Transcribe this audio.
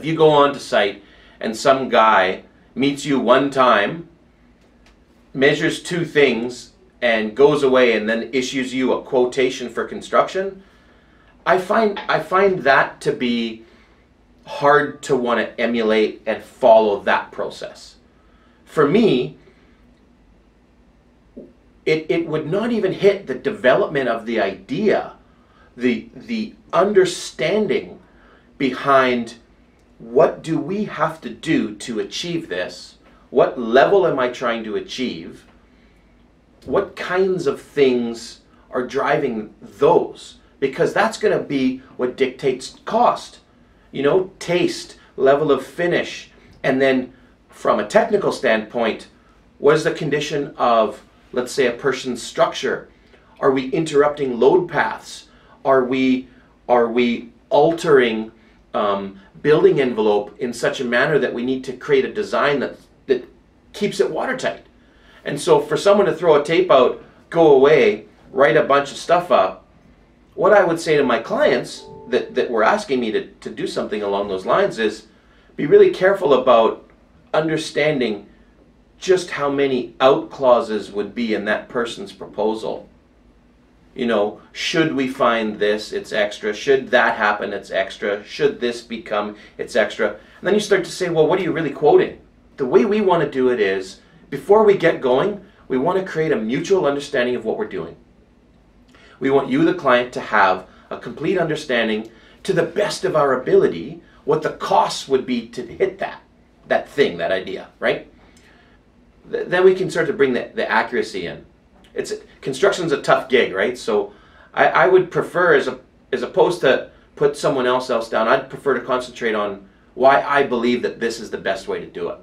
If you go on to site and some guy meets you one time, measures two things, and goes away and then issues you a quotation for construction, I find that to be hard to want to emulate and follow that process. For me, it would not even hit the development of the idea, the understanding behind what do we have to do to achieve this, what level am I trying to achieve, what kinds of things are driving those, because that's going to be what dictates cost. You know, taste, level of finish, and then from a technical standpoint, what is the condition of, let's say, a person's structure? Are we interrupting load paths? Are we altering building envelope in such a manner that we need to create a design that keeps it watertight? And so for someone to throw a tape out, go away, write a bunch of stuff up, what I would say to my clients that were asking me to do something along those lines is be really careful about understanding just how many out clauses would be in that person's proposal. You know, should we find this, it's extra. Should that happen, it's extra. Should this become, it's extra. And then you start to say, well, what are you really quoting? The way we want to do it is, before we get going, we want to create a mutual understanding of what we're doing. We want you, the client, to have a complete understanding, to the best of our ability, what the costs would be to hit that thing, that idea, right? Then we can start to bring the accuracy in. Construction's a tough gig, right? So I would prefer, as opposed to put someone else down, I'd prefer to concentrate on why I believe that this is the best way to do it.